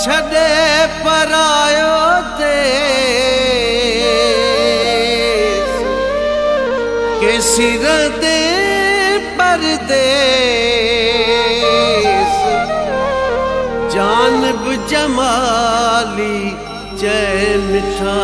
छड़े परायो देश के सिर दे परदेस जानब जमाली जय मिठा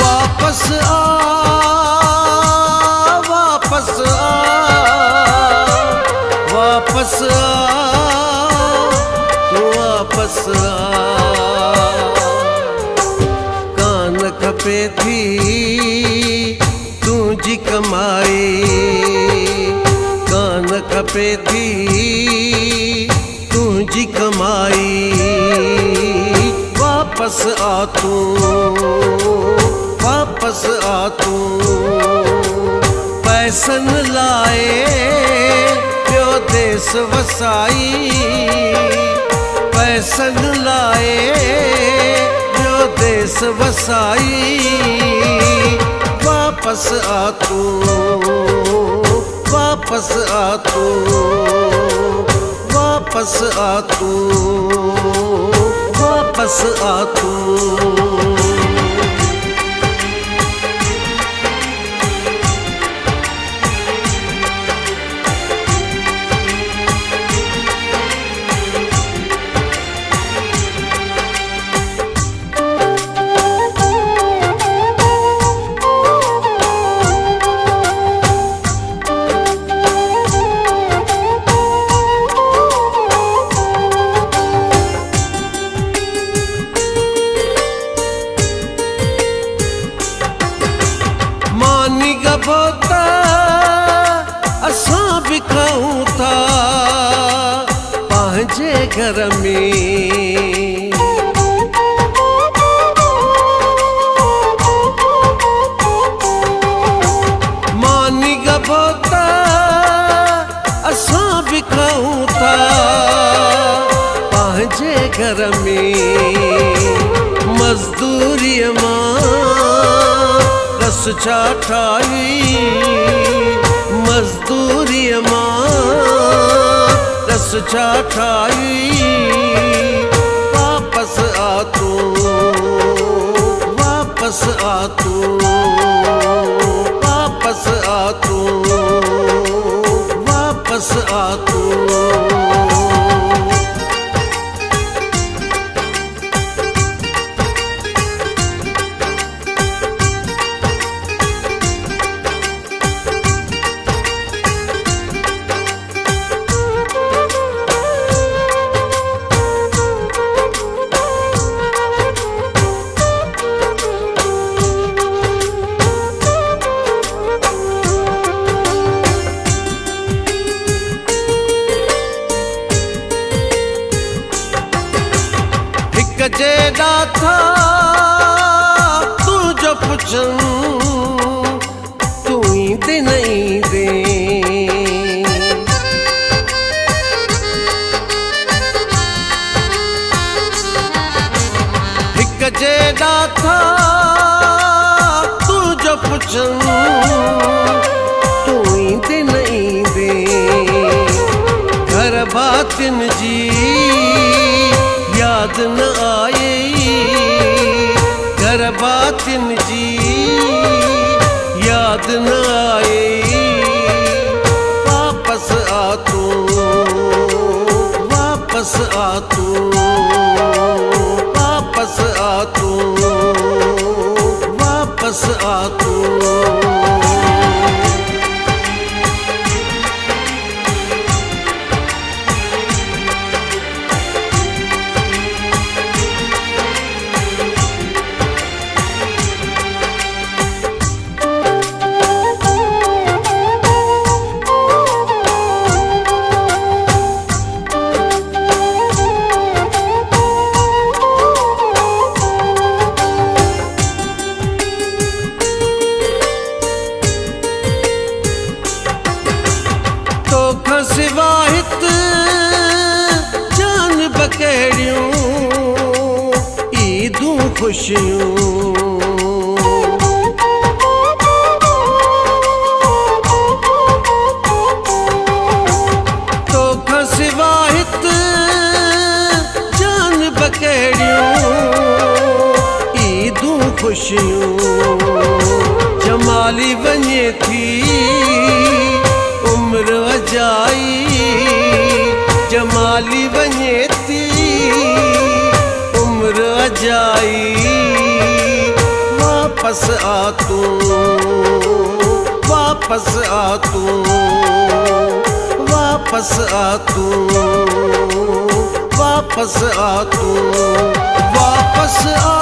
वापस आ वापस आ वापस आ तू वापस आ कान खपे थी तुझी कमाई कान खपे थी तुझी कमाई वापस आ तू वापस आ तू पैसन लाए प्यो देश वसाई पैसन लाए प्यो देश वसाई वापस आ तू वापस आ तू वापस आ तू वापस आ तू बोता असां भी खाऊं था पंहिंजे घर में मानी गबोता असां भी खाऊं था पंहिंजे घर में मजदूरी मां रस छा ठाही मजदूरी मां रस छा ठाही वापस आ तू वापस आ तू वापस आ तू वापस आ तू जेड़ा था तू जो पुछूं तू ईंदे नहीं दे हिक जेड़ा था तू जो पुछूं तू ईंदे नहीं दे घर बातिन जी याद न आए घर बातिन जी याद न आए वापस आ तू वापस आ तू वापस आ तू वापस आ तू खुशियूं। तोखां सिवा हित जान बकेड़ियूं ईदूं खुशियूं। जमाली वञे थी उम्र अजाई, जमाली वञे थी उम्र अजाई। वापस आ तू, वापस आ तू, वापस आ तू, वापस आ तू, वापस आ,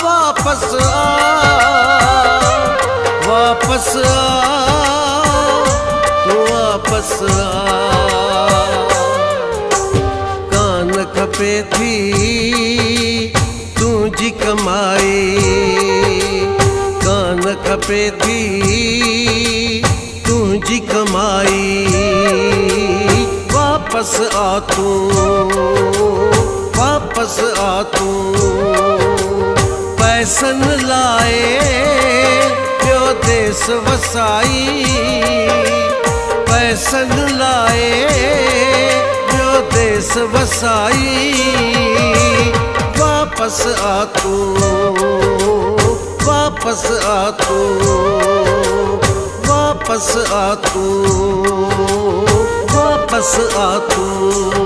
वापस आ, वापस आ, तू वापस आ। कान खपे थी तुझी कमाई, कान खपे थी तुझी कमाई। वापस आ तू, वापस आ तू, पैसन लाए ॿियो देश वसाई, पैसन लाए ॿियो देश वसाई। वापस आ तू, वापस आ तू, वापस आ तू, वापस आ तू।